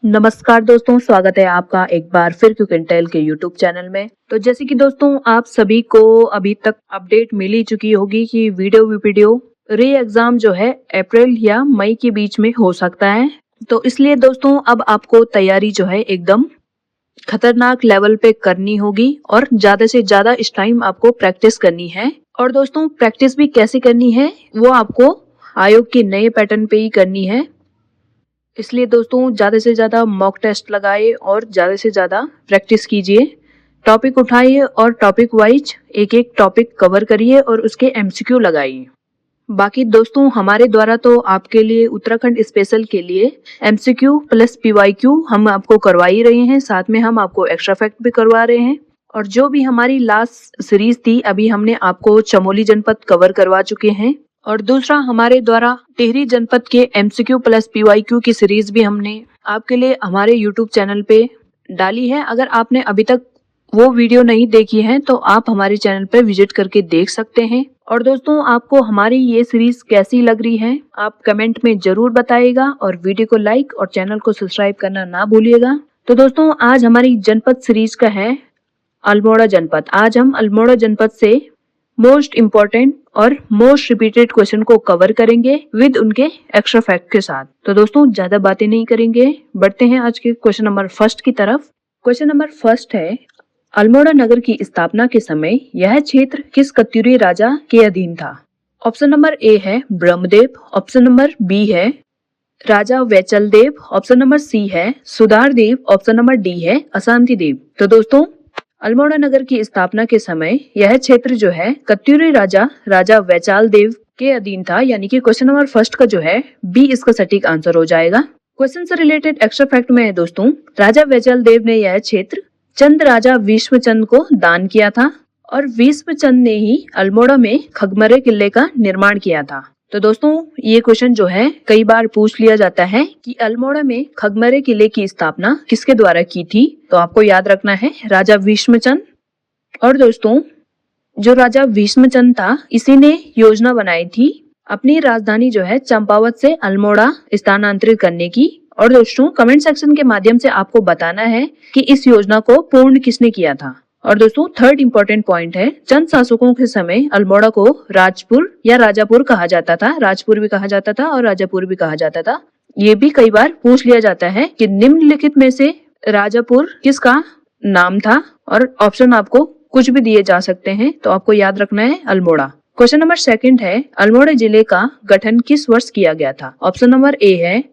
नमस्कार दोस्तों, स्वागत है आपका एक बार फिर क्विंटेल के यूट्यूब चैनल में। तो जैसे कि दोस्तों आप सभी को अभी तक अपडेट मिल ही चुकी होगी कि वीडियो री एग्जाम जो है अप्रैल या मई के बीच में हो सकता है। तो इसलिए दोस्तों अब आपको तैयारी जो है एकदम खतरनाक लेवल पे करनी होगी और ज्यादा से ज्यादा इस टाइम आपको प्रैक्टिस करनी है। और दोस्तों प्रैक्टिस भी कैसे करनी है वो आपको आयोग के नए पैटर्न पे ही करनी है। इसलिए दोस्तों ज़्यादा से ज़्यादा मॉक टेस्ट लगाइए और ज़्यादा से ज़्यादा प्रैक्टिस कीजिए। टॉपिक उठाइए और टॉपिक वाइज एक एक टॉपिक कवर करिए और उसके एमसीक्यू लगाइए। बाकी दोस्तों हमारे द्वारा तो आपके लिए उत्तराखंड स्पेशल के लिए एमसीक्यू प्लस पीवाईक्यू हम आपको करवा ही रहे हैं, साथ में हम आपको एक्स्ट्रा फैक्ट भी करवा रहे हैं। और जो भी हमारी लास्ट सीरीज थी अभी हमने आपको चमोली जनपद कवर करवा चुके हैं। और दूसरा हमारे द्वारा टिहरी जनपद के एमसीक्यू प्लस पीवाईक्यू की सीरीज भी हमने आपके लिए हमारे यूट्यूब चैनल पे डाली है। अगर आपने अभी तक वो वीडियो नहीं देखी है तो आप हमारे चैनल पे विजिट करके देख सकते हैं। और दोस्तों आपको हमारी ये सीरीज कैसी लग रही है आप कमेंट में जरूर बताइएगा और वीडियो को लाइक और चैनल को सब्सक्राइब करना ना भूलिएगा। तो दोस्तों आज हमारी जनपद सीरीज का है अल्मोड़ा जनपद। आज हम अल्मोड़ा जनपद से मोस्ट इम्पोर्टेंट और मोस्ट रिपीटेड क्वेश्चन को कवर करेंगे विद उनके एक्स्ट्रा फैक्ट के साथ। तो दोस्तों ज्यादा बातें नहीं करेंगे, बढ़ते हैं आज के क्वेश्चन नंबर फर्स्ट की तरफ। क्वेश्चन नंबर फर्स्ट है, अल्मोड़ा नगर की स्थापना के समय यह क्षेत्र किस कत्यूरी राजा के अधीन था? ऑप्शन नंबर ए है ब्रह्मदेव, ऑप्शन नंबर बी है राजा वैचल देव, ऑप्शन नंबर सी है सुधार देव, ऑप्शन नंबर डी है अशांति देव। तो दोस्तों अल्मोड़ा नगर की स्थापना के समय यह क्षेत्र जो है कत्यूरी राजा वैचाल देव के अधीन था, यानी कि क्वेश्चन नंबर फर्स्ट का जो है बी इसका सटीक आंसर हो जाएगा। क्वेश्चन से रिलेटेड एक्स्ट्रा फैक्ट में है दोस्तों, राजा वैचाल देव ने यह क्षेत्र चंद राजा विश्वचंद को दान किया था और विश्वचंद ने ही अल्मोड़ा में खगमरे किले का निर्माण किया था। तो दोस्तों ये क्वेश्चन जो है कई बार पूछ लिया जाता है कि अल्मोड़ा में खगमरे किले की स्थापना किसके द्वारा की थी? तो आपको याद रखना है राजा भीष्मचंद। और दोस्तों जो राजा भीष्मचंद था इसी ने योजना बनाई थी अपनी राजधानी जो है चंपावत से अल्मोड़ा स्थानांतरित करने की। और दोस्तों कमेंट सेक्शन के माध्यम से आपको बताना है कि इस योजना को पूर्ण किसने किया था। और दोस्तों थर्ड इंपॉर्टेंट पॉइंट है, चंद शासकों के समय अल्मोड़ा को राजपुर या राजापुर कहा जाता था। राजपुर भी कहा जाता था और राजापुर भी कहा जाता था। ये भी कई बार पूछ लिया जाता है कि निम्नलिखित में से राजापुर किसका नाम था, और ऑप्शन आपको कुछ भी दिए जा सकते हैं, तो आपको याद रखना है अल्मोड़ा। क्वेश्चन नंबर सेकंड है, अल्मोड़ा जिले का गठन किस वर्ष किया गया था? ऑप्शन नंबर ए है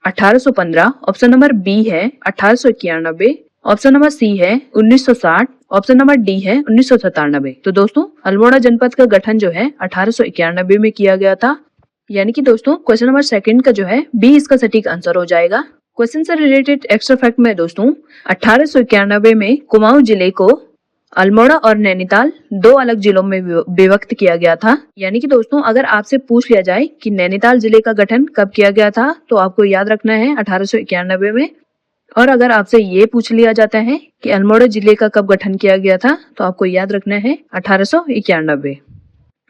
1815, ऑप्शन नंबर बी है 1891, ऑप्शन नंबर सी है 1960, ऑप्शन नंबर डी है 1997। तो दोस्तों अल्मोड़ा जनपद का गठन जो है 1891 में किया गया था, यानी कि दोस्तों क्वेश्चन नंबर सेकंड का जो है बी इसका सटीक आंसर हो जाएगा। क्वेश्चन से रिलेटेड एक्स्ट्रा फैक्ट में दोस्तों 1891 में कुमाऊं जिले को अल्मोड़ा और नैनीताल दो अलग जिलों में विभक्त किया गया था। यानी कि दोस्तों अगर आपसे पूछ लिया जाए कि नैनीताल जिले का गठन कब किया गया था तो आपको याद रखना है 1891 में। और अगर आपसे ये पूछ लिया जाता है कि अल्मोड़ा जिले का कब गठन किया गया था तो आपको याद रखना है 1891।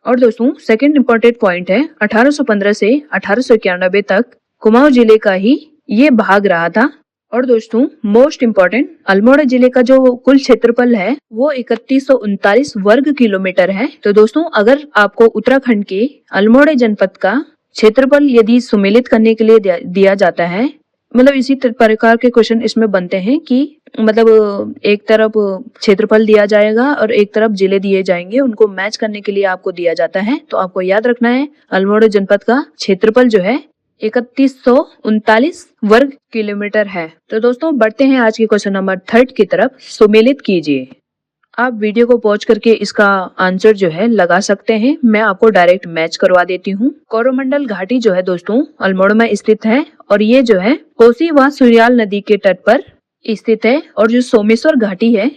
और दोस्तों सेकंड इंपॉर्टेंट पॉइंट है, 1815 से 1891 तक कुमाऊं जिले का ही ये भाग रहा था। और दोस्तों मोस्ट इम्पोर्टेंट, अल्मोड़ा जिले का जो कुल क्षेत्रफल है वो 3139 वर्ग किलोमीटर है। तो दोस्तों अगर आपको उत्तराखंड के अल्मोड़ा जनपद का क्षेत्रफल यदि सुमेलित करने के लिए दिया जाता है, मतलब इसी प्रकार के क्वेश्चन इसमें बनते हैं कि मतलब एक तरफ क्षेत्रफल दिया जाएगा और एक तरफ जिले दिए जाएंगे, उनको मैच करने के लिए आपको दिया जाता है। तो आपको याद रखना है अल्मोड़ा जनपद का क्षेत्रफल जो है 3139 वर्ग किलोमीटर है। तो दोस्तों बढ़ते हैं आज के क्वेश्चन नंबर थर्ड की तरफ। सुमेलित कीजिए। आप वीडियो को पॉज करके इसका आंसर जो है लगा सकते हैं, मैं आपको डायरेक्ट मैच करवा देती हूँ। कोरोमंडल घाटी जो है दोस्तों अल्मोड़ा में स्थित है और ये जो है कोसी व सुरियाल नदी के तट पर स्थित है। और जो सोमेश्वर घाटी है,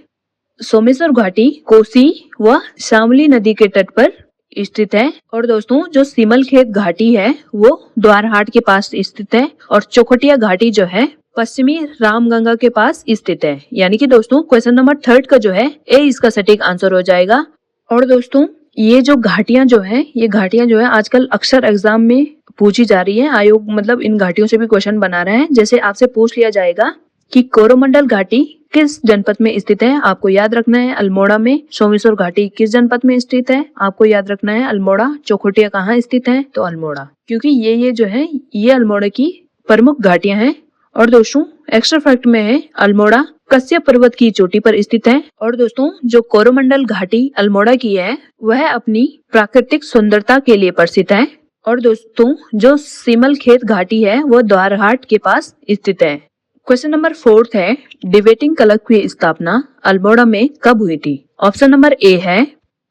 सोमेश्वर घाटी कोसी व शामली नदी के तट पर स्थित है। और दोस्तों जो सिमलखेत घाटी है वो द्वारहाट के पास स्थित है और चौखटिया घाटी जो है पश्चिमी रामगंगा के पास स्थित है। यानी कि दोस्तों क्वेश्चन नंबर थर्ड का जो है ए इसका सटीक आंसर हो जाएगा। और दोस्तों ये जो घाटियां जो है ये घाटियां जो है आजकल अक्सर एग्जाम में पूछी जा रही है। आयोग मतलब इन घाटियों से भी क्वेश्चन बना रहे हैं। जैसे आपसे पूछ लिया जाएगा कि कोरोमंडल घाटी किस जनपद में स्थित है, आपको याद रखना है अल्मोड़ा में। सोमेश्वर घाटी किस जनपद में स्थित है, आपको याद रखना है अल्मोड़ा। चौखुटिया कहाँ स्थित है, तो अल्मोड़ा, क्योंकि ये जो है ये अल्मोड़ा की प्रमुख घाटियां हैं। और दोस्तों एक्स्ट्रा फैक्ट में है अल्मोड़ा कश्यप पर्वत की चोटी पर स्थित है। और दोस्तों जो कोरोमंडल घाटी अल्मोड़ा की है वह अपनी प्राकृतिक सुंदरता के लिए प्रसिद्ध है। और दोस्तों जो सिमल खेत घाटी है वो द्वारहाट के पास स्थित है। क्वेश्चन नंबर 4 है, डिबेटिंग क्लब की स्थापना अल्मोड़ा में कब हुई थी? ऑप्शन नंबर ए है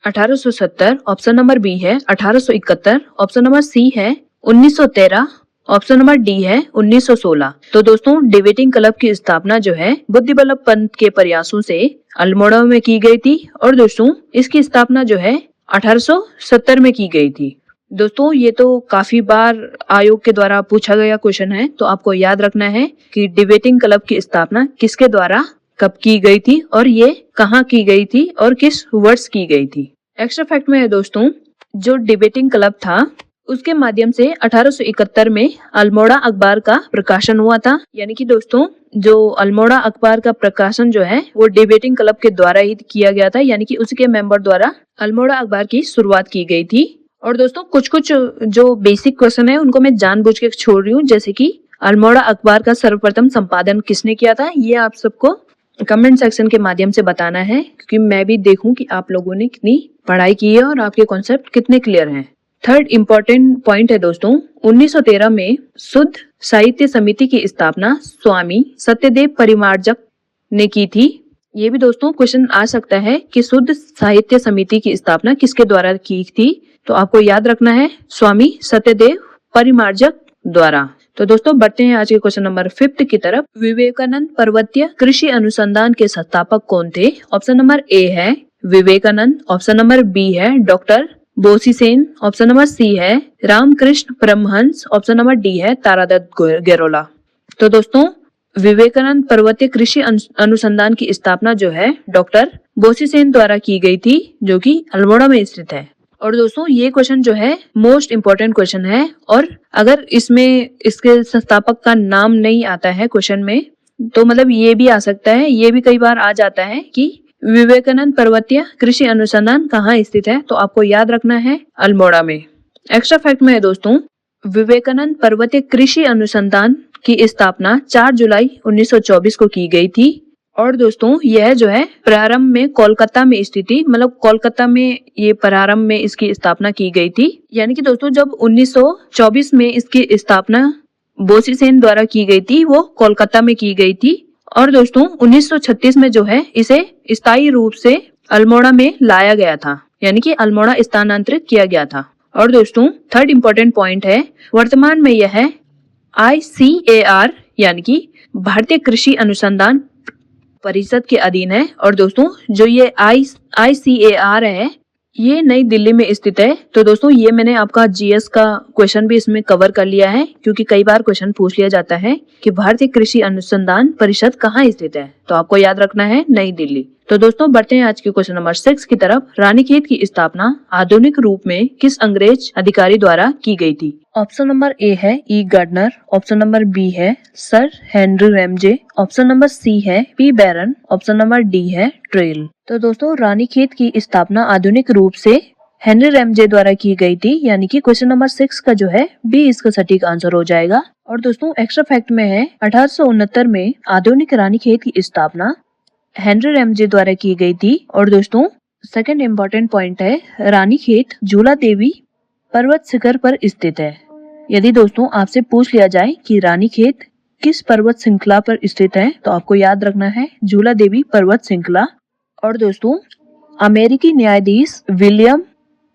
1870, ऑप्शन नंबर बी है 1871, ऑप्शन नंबर सी है 1913, ऑप्शन नंबर डी है 1916। तो दोस्तों डिबेटिंग क्लब की स्थापना जो है बुद्धि वल्लभ पंत के प्रयासों से अल्मोड़ा में की गई थी। और दोस्तों इसकी स्थापना जो है 1870 में की गई थी। दोस्तों ये तो काफी बार आयोग के द्वारा पूछा गया क्वेश्चन है, तो आपको याद रखना है कि डिबेटिंग क्लब की स्थापना किसके द्वारा कब की गई थी और ये कहाँ की गई थी और किस वर्ष की गई थी। एक्स्ट्रा फैक्ट में है दोस्तों जो डिबेटिंग क्लब था उसके माध्यम से 1871 में अल्मोड़ा अखबार का प्रकाशन हुआ था। यानी कि दोस्तों जो अल्मोड़ा अखबार का प्रकाशन जो है वो डिबेटिंग क्लब के द्वारा ही किया गया था, यानी कि उसके मेंबर द्वारा अल्मोड़ा अखबार की शुरुआत की गई थी। और दोस्तों कुछ जो बेसिक क्वेश्चन है उनको मैं जानबूझ के छोड़ रही हूँ, जैसे कि अल्मोड़ा अखबार का सर्वप्रथम संपादन किसने किया था, ये आप सबको कमेंट सेक्शन के माध्यम से बताना है, क्योंकि मैं भी देखूं कि आप लोगों ने कितनी पढ़ाई की है और आपके कॉन्सेप्ट कितने क्लियर हैं। थर्ड इम्पोर्टेंट पॉइंट है दोस्तों 1913 में शुद्ध साहित्य समिति की स्थापना स्वामी सत्यदेव परिमार्जक ने की थी। ये भी दोस्तों क्वेश्चन आ सकता है कि शुद्ध साहित्य समिति की स्थापना किसके द्वारा की थी, तो आपको याद रखना है स्वामी सत्यदेव परिमार्जक द्वारा। तो दोस्तों बढ़ते हैं आज के क्वेश्चन नंबर 5 की तरफ। विवेकानंद पर्वतीय कृषि अनुसंधान के संस्थापक कौन थे? ऑप्शन नंबर ए है विवेकानंद, ऑप्शन नंबर बी है डॉक्टर बोसीसेन, ऑप्शन नंबर सी है Ramakrishna Paramahansa, option number D है तारादत्त गेरोला। तो दोस्तों विवेकानंद पर्वतीय कृषि अनुसंधान की स्थापना जो है डॉक्टर बोसीसेन द्वारा की गई थी, जो कि अल्मोड़ा में स्थित है। और दोस्तों ये क्वेश्चन जो है मोस्ट इम्पोर्टेंट क्वेश्चन है, और अगर इसमें इसके संस्थापक का नाम नहीं आता है क्वेश्चन में, तो मतलब ये भी आ सकता है, ये भी कई बार आ जाता है कि विवेकानंद पर्वतीय कृषि अनुसंधान कहाँ स्थित है, तो आपको याद रखना है अल्मोड़ा में। एक्स्ट्रा फैक्ट में है दोस्तों विवेकानंद पर्वतीय कृषि अनुसंधान की स्थापना 4 जुलाई 1924 को की गई थी। और दोस्तों यह जो है प्रारंभ में कोलकाता में स्थित थी, मतलब कोलकाता में ये प्रारंभ में इसकी स्थापना की गई थी। यानी कि दोस्तों जब 1924 में इसकी स्थापना बोसीसेन द्वारा की गई थी वो कोलकाता में की गई थी। और दोस्तों 1936 में जो है इसे स्थायी रूप से अल्मोड़ा में लाया गया था, यानी कि अल्मोड़ा स्थानांतरित किया गया था। और दोस्तों थर्ड इम्पोर्टेंट पॉइंट है वर्तमान में यह ICAR यानी कि भारतीय कृषि अनुसंधान परिषद के अधीन है। और दोस्तों जो ये ICAR है ये नई दिल्ली में स्थित है। तो दोस्तों ये मैंने आपका GS का क्वेश्चन भी इसमें कवर कर लिया है, क्योंकि कई बार क्वेश्चन पूछ लिया जाता है कि भारतीय कृषि अनुसंधान परिषद कहाँ स्थित है, तो आपको याद रखना है नई दिल्ली। तो दोस्तों बढ़ते हैं आज के क्वेश्चन नंबर 6 की तरफ। रानीखेत की स्थापना आधुनिक रूप में किस अंग्रेज अधिकारी द्वारा की गई थी? ऑप्शन नंबर ए है E Gardner, option number B है sir Henry Ramsay, option number C है P Barron, option number D है ट्रेल। तो दोस्तों रानीखेत की स्थापना आधुनिक रूप से हेनरी रैमजे द्वारा की गई थी, यानी कि क्वेश्चन नंबर 6 का जो है बी इसका सटीक आंसर हो जाएगा। और दोस्तों एक्स्ट्रा फैक्ट में है 1869 में आधुनिक रानीखेत की स्थापना हेनरी रैमजे द्वारा की गई थी। और दोस्तों सेकंड इम्पोर्टेंट पॉइंट है रानीखेत झूला देवी पर्वत शिखर पर स्थित है। यदि दोस्तों आपसे पूछ लिया जाए कि रानीखेत किस पर्वत श्रृंखला पर स्थित है, तो आपको याद रखना है झूला देवी पर्वत श्रृंखला। और दोस्तों अमेरिकी न्यायाधीश विलियम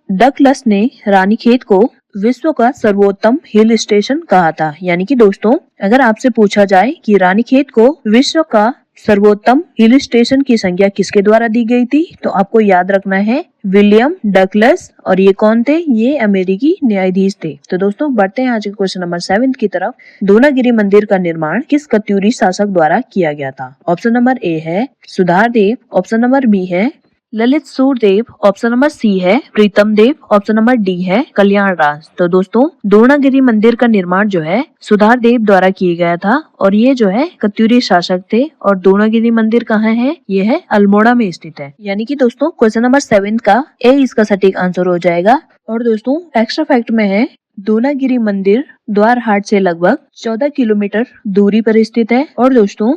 डगलस ने रानीखेत को विश्व का सर्वोत्तम हिल स्टेशन कहा था। यानी कि दोस्तों अगर आपसे पूछा जाए कि रानीखेत को विश्व का सर्वोत्तम हिल स्टेशन की संज्ञा किसके द्वारा दी गई थी, तो आपको याद रखना है विलियम डगलस। और ये कौन थे? ये अमेरिकी न्यायाधीश थे। तो दोस्तों बढ़ते हैं आज के क्वेश्चन नंबर 7 की तरफ। धूनागिरी मंदिर का निर्माण किस कत्यूरी शासक द्वारा किया गया था? ऑप्शन नंबर ए है सुधारदेव, ऑप्शन नंबर बी है Lalit Surdev option number C है, Pritam Dev option number D है, कल्याण राज। तो दोस्तों द्रोणागिरी मंदिर का निर्माण जो है सुधार देव द्वारा किया गया था और ये जो है कत्यूरी शासक थे। और द्रोणागिरी मंदिर कहाँ है? ये है अल्मोड़ा में स्थित है। यानी कि दोस्तों क्वेश्चन नंबर 7 का ए इसका सटीक आंसर हो जाएगा। और दोस्तों एक्स्ट्रा फैक्ट में है, द्रोणागिरी मंदिर द्वारहाट से लगभग 14 किलोमीटर दूरी पर स्थित है। और दोस्तों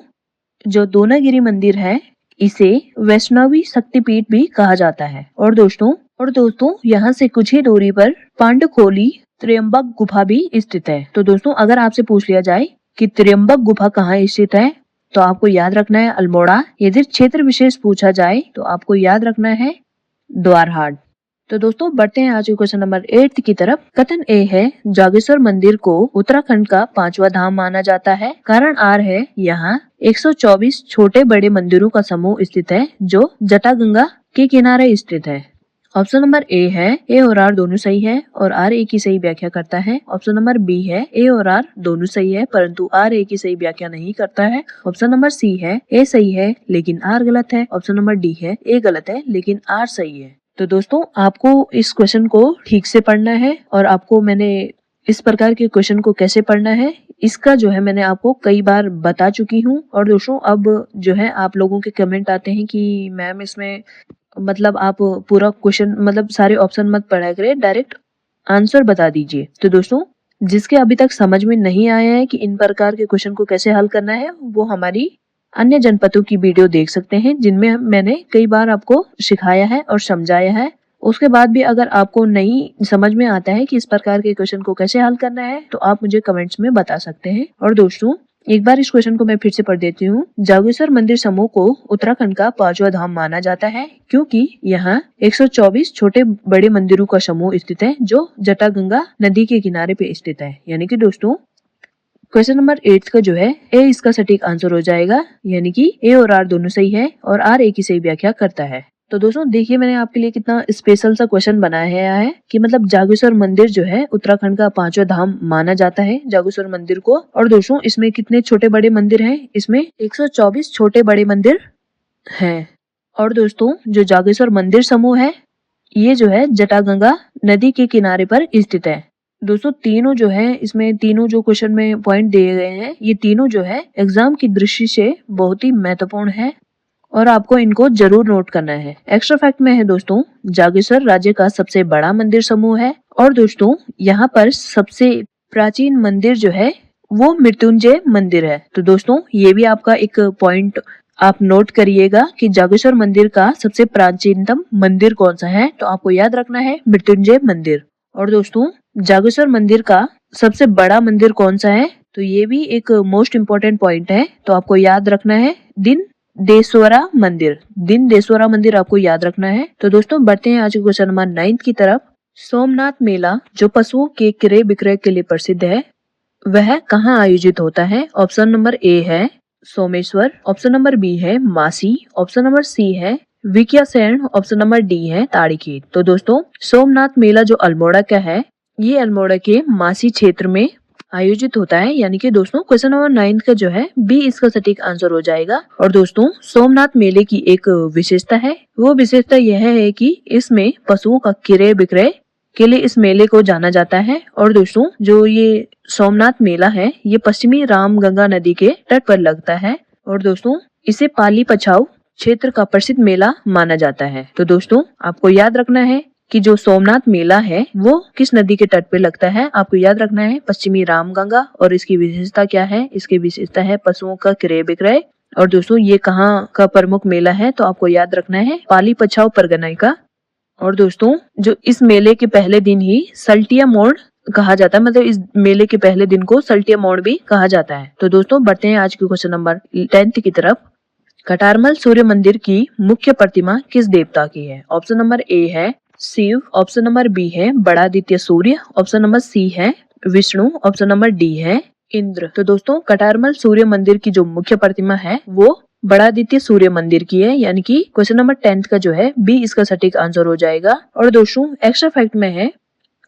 जो द्रोणागिरी मंदिर है इसे वैष्णवी शक्तिपीठ भी कहा जाता है। और दोस्तों यहाँ से कुछ ही दूरी पर पांडुखोली त्र्यंबक गुफा भी स्थित है। तो दोस्तों अगर आपसे पूछ लिया जाए कि त्र्यंबक गुफा कहाँ स्थित है तो आपको याद रखना है अल्मोड़ा। यदि क्षेत्र विशेष पूछा जाए तो आपको याद रखना है द्वारहाट। तो दोस्तों बढ़ते हैं आज के क्वेश्चन नंबर 8 की तरफ। कथन ए है, जागेश्वर मंदिर को उत्तराखंड का 5वां धाम माना जाता है। कारण आर है, यहाँ 124 छोटे बड़े मंदिरों का समूह स्थित है जो जटागंगा के किनारे स्थित है। ऑप्शन नंबर ए है, ए और आर दोनों सही है और आर ए की सही व्याख्या करता है। ऑप्शन नंबर बी है, ए और आर दोनों सही है परंतु आर ए की सही व्याख्या नहीं करता है। ऑप्शन नंबर सी है, ए सही है लेकिन आर गलत है। ऑप्शन नंबर डी है, ए गलत है लेकिन आर सही है। तो दोस्तों आपको इस क्वेश्चन को ठीक से पढ़ना है और आपको मैंने इस प्रकार के क्वेश्चन को कैसे पढ़ना है इसका जो है मैंने आपको कई बार बता चुकी हूँ। और दोस्तों अब जो है आप लोगों के कमेंट आते हैं कि मैम इसमें मतलब आप पूरा क्वेश्चन मतलब सारे ऑप्शन मत पढ़ा करें, डायरेक्ट आंसर बता दीजिए। तो दोस्तों जिसके अभी तक समझ में नहीं आया है कि इन प्रकार के क्वेश्चन को कैसे हल करना है वो हमारी अन्य जनपदों की वीडियो देख सकते हैं जिनमें मैंने कई बार आपको सिखाया है और समझाया है। उसके बाद भी अगर आपको नहीं समझ में आता है कि इस प्रकार के क्वेश्चन को कैसे हल करना है तो आप मुझे कमेंट्स में बता सकते हैं। और दोस्तों एक बार इस क्वेश्चन को मैं फिर से पढ़ देती हूँ। जागेश्वर मंदिर समूह को उत्तराखंड का 5वां धाम माना जाता है क्योंकि यहाँ 124 छोटे बड़े मंदिरों का समूह स्थित है जो जटागंगा नदी के किनारे पे स्थित है। यानी कि दोस्तों क्वेश्चन नंबर 8 का जो है ए इसका सटीक आंसर हो जाएगा। यानी कि ए और आर दोनों सही है और आर ए की सही व्याख्या करता है। तो दोस्तों देखिए मैंने आपके लिए कितना स्पेशल सा क्वेश्चन बनाया है कि मतलब जागेश्वर मंदिर जो है उत्तराखंड का 5वां धाम माना जाता है जागेश्वर मंदिर को। और दोस्तों इसमें कितने छोटे बड़े मंदिर हैं? इसमें 124 छोटे बड़े मंदिर हैं। और दोस्तों जो जागेश्वर मंदिर समूह है ये जो है जटागंगा नदी के किनारे पर स्थित है। दोस्तों तीनों जो है इसमें तीनों जो क्वेश्चन में पॉइंट दिए गए हैं ये तीनों जो है एग्जाम की दृष्टि से बहुत ही महत्वपूर्ण है और आपको इनको जरूर नोट करना है। एक्स्ट्रा फैक्ट में है दोस्तों जागेश्वर राज्य का सबसे बड़ा मंदिर समूह है। और दोस्तों यहाँ पर सबसे प्राचीन मंदिर जो है वो मृत्युंजय मंदिर है। तो दोस्तों ये भी आपका एक पॉइंट आप नोट करिएगा कि जागेश्वर मंदिर का सबसे प्राचीनतम मंदिर कौन सा है तो आपको याद रखना है मृत्युंजय मंदिर। और दोस्तों जागेश्वर मंदिर का सबसे बड़ा मंदिर कौन सा है तो ये भी एक मोस्ट इम्पोर्टेंट पॉइंट है तो आपको याद रखना है दिनदेश्वरा मंदिर। दिनदेश्वरा मंदिर आपको याद रखना है। तो दोस्तों बढ़ते हैं आज के क्वेश्चन नंबर 9 की तरफ। सोमनाथ मेला जो पशुओं के क्रय विक्रय के लिए प्रसिद्ध है वह कहाँ आयोजित होता है? ऑप्शन नंबर ए है सोमेश्वर, ऑप्शन नंबर बी है मासी, ऑप्शन नंबर सी है विकियासैन, ऑप्शन नंबर डी है ताड़ीखेत। तो दोस्तों सोमनाथ मेला जो अल्मोड़ा का है ये अल्मोड़ा के मासी क्षेत्र में आयोजित होता है। यानी कि दोस्तों क्वेश्चन नंबर 9 का जो है बी इसका सटीक आंसर हो जाएगा। और दोस्तों सोमनाथ मेले की एक विशेषता है, वो विशेषता यह है कि इसमें पशुओं का क्रय विक्रय के लिए इस मेले को जाना जाता है। और दोस्तों जो ये सोमनाथ मेला है ये पश्चिमी रामगंगा नदी के तट पर लगता है। और दोस्तों इसे पाली पछाऊ क्षेत्र का प्रसिद्ध मेला माना जाता है। तो दोस्तों आपको याद रखना है कि जो सोमनाथ मेला है वो किस नदी के तट पे लगता है। आपको याद रखना है पश्चिमी रामगंगा। और इसकी विशेषता क्या है? इसकी विशेषता है पशुओं का क्रय विक्रय। और दोस्तों ये कहाँ का प्रमुख मेला है तो आपको याद रखना है पाली पछाऊ परगना का। और दोस्तों जो इस मेले के पहले दिन ही सल्टिया मोड़ कहा जाता है, मतलब इस मेले के पहले दिन को सल्टिया मोड़ भी कहा जाता है। तो दोस्तों बढ़ते हैं आज के क्वेश्चन नंबर 10 की तरफ। कटारमल सूर्य मंदिर की मुख्य प्रतिमा किस देवता की है? ऑप्शन नंबर ए है शिव, ऑप्शन नंबर बी है बड़ादित्य सूर्य, ऑप्शन नंबर सी है विष्णु, ऑप्शन नंबर डी है इंद्र। तो दोस्तों कटारमल सूर्य मंदिर की जो मुख्य प्रतिमा है वो बड़ादित्य सूर्य मंदिर की है। यानी कि क्वेश्चन नंबर 10 का जो है बी इसका सटीक आंसर हो जाएगा। और दोस्तों एक्स्ट्रा फैक्ट में है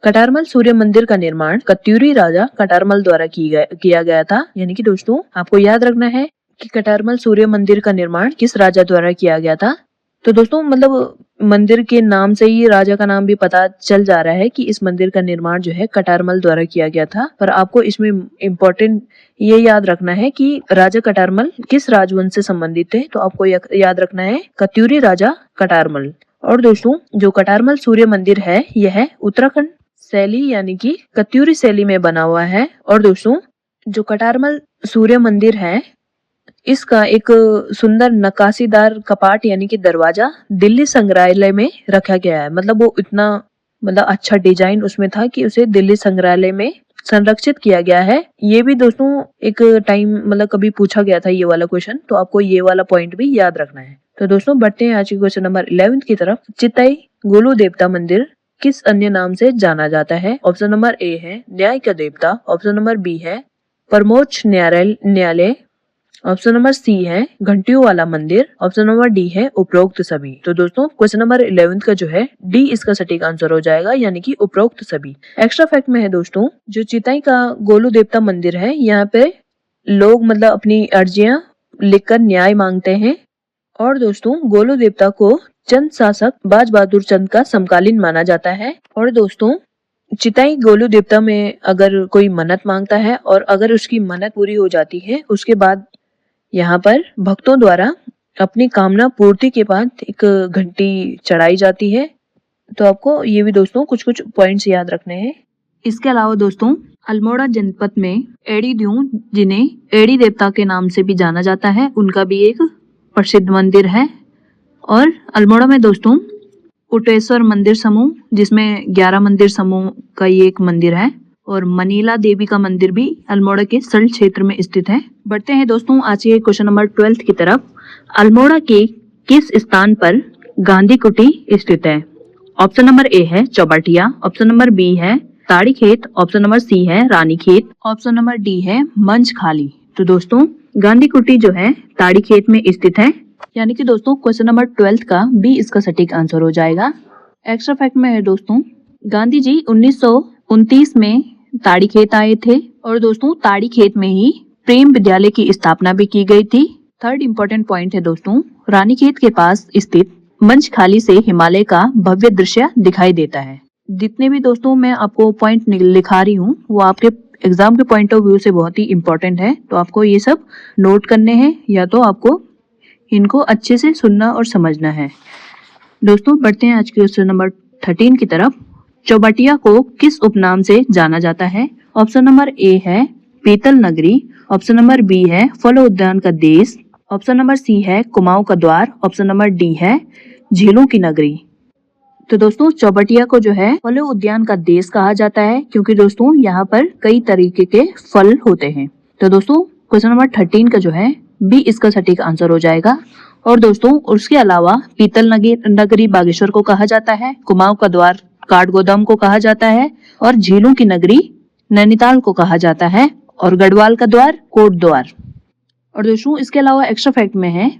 कटारमल सूर्य मंदिर का निर्माण कत्यूरी राजा कटारमल द्वारा किया गया था। यानी कि दोस्तों आपको याद रखना है कि कटारमल सूर्य मंदिर का निर्माण किस राजा द्वारा किया गया था तो दोस्तों मतलब मंदिर के नाम से ही राजा का नाम भी पता चल जा रहा है कि इस मंदिर का निर्माण जो है कटारमल द्वारा किया गया था। पर आपको इसमें इम्पोर्टेंट ये याद रखना है कि राजा कटारमल किस राजवंश से संबंधित थे। तो आपको याद रखना है कत्यूरी राजा कटारमल। और दोस्तों जो कटारमल सूर्य मंदिर है यह उत्तराखंड शैली यानी कि कत्यूरी शैली में बना हुआ है। और दोस्तों जो कटारमल सूर्य मंदिर है इसका एक सुंदर नक्काशीदार कपाट यानी कि दरवाजा दिल्ली संग्रहालय में रखा गया है। मतलब वो इतना अच्छा डिजाइन उसमें था कि उसे दिल्ली संग्रहालय में संरक्षित किया गया है। ये भी दोस्तों एक टाइम कभी पूछा गया था ये वाला क्वेश्चन, तो आपको ये वाला पॉइंट भी याद रखना है। तो दोस्तों बढ़ते हैं आज के क्वेश्चन नंबर 11 की तरफ। चिताई गोलू देवता मंदिर किस अन्य नाम से जाना जाता है? ऑप्शन नंबर ए है न्याय का देवता, ऑप्शन नंबर बी है परमोच्च न्यायालय, ऑप्शन नंबर सी है घंटियों वाला मंदिर, ऑप्शन नंबर डी है उपरोक्त सभी। तो दोस्तों क्वेश्चन नंबर 11 का जो है डी इसका सटीक आंसर हो जाएगा यानी कि उपरोक्त सभी। एक्स्ट्रा फैक्ट में है दोस्तों जो चिताई का गोलू देवता मंदिर है यहाँ पे लोग अपनी अर्जियां लिखकर न्याय मांगते हैं। और दोस्तों गोलू देवता को चंद शासक बाज बहादुर चंद का समकालीन माना जाता है। और दोस्तों चिताई गोलू देवता में अगर कोई मन्नत मांगता है और अगर उसकी मन्नत पूरी हो जाती है उसके बाद यहाँ पर भक्तों द्वारा अपनी कामना पूर्ति के बाद एक घंटी चढ़ाई जाती है। तो आपको ये भी दोस्तों कुछ कुछ पॉइंट्स याद रखने हैं। इसके अलावा दोस्तों अल्मोड़ा जनपद में एड़ी द्यूं जिन्हें एड़ी देवता के नाम से भी जाना जाता है उनका भी एक प्रसिद्ध मंदिर है। और अल्मोड़ा में दोस्तों उटेश्वर मंदिर समूह जिसमें 11 मंदिर समूह का ये एक मंदिर है। और मनीला देवी का मंदिर भी अल्मोड़ा के सल्ट क्षेत्र में स्थित है। बढ़ते हैं दोस्तों आज के क्वेश्चन नंबर 12 की तरफ। अल्मोड़ा के किस स्थान पर गांधी कुटी स्थित है? ऑप्शन नंबर ए है चौबाटिया, ऑप्शन नंबर बी है ताड़ी खेत, ऑप्शन नंबर सी है रानी खेत, ऑप्शन नंबर डी है मंच खाली। तो दोस्तों गांधी कुटी जो है ताड़ी खेत में स्थित है यानी कि दोस्तों क्वेश्चन नंबर 12 का बी इसका सटीक आंसर हो जाएगा। एक्स्ट्रा फैक्ट में है दोस्तों गांधी जी 1929 में ताड़ी खेत आए थे और दोस्तों ताड़ी खेत में ही प्रेम विद्यालय की स्थापना भी की गई थी। थर्ड इंपॉर्टेंट पॉइंट है दोस्तों रानी खेत के पास स्थित मंच खाली से हिमालय का भव्य दृश्य दिखाई देता है। जितने भी दोस्तों मैं आपको पॉइंट लिखा रही हूँ वो आपके एग्जाम के पॉइंट ऑफ व्यू से बहुत ही इंपॉर्टेंट है, तो आपको ये सब नोट करने हैं या तो आपको इनको अच्छे से सुनना और समझना है। दोस्तों बढ़ते हैं आज के क्वेश्चन नंबर 13 की तरफ। चौबटिया को किस उपनाम से जाना जाता है? ऑप्शन नंबर ए है पीतल नगरी, ऑप्शन नंबर बी है फल उद्यान का देश, ऑप्शन नंबर सी है कुमाऊं का द्वार, ऑप्शन नंबर डी है झीलों की नगरी। तो दोस्तों चौबटिया को जो है फल उद्यान का देश कहा जाता है क्योंकि दोस्तों यहाँ पर कई तरीके के फल होते हैं। तो दोस्तों क्वेश्चन नंबर 13 का जो है बी इसका सटीक आंसर हो जाएगा। और दोस्तों उसके अलावा पीतल नगरी बागेश्वर को कहा जाता है, कुमाऊं का द्वार काठगोदाम को कहा जाता है और झीलों की नगरी नैनीताल को कहा जाता है और गढ़वाल का द्वार कोट द्वार। और दोस्तों इसके अलावा एक्स्ट्रा फैक्ट में है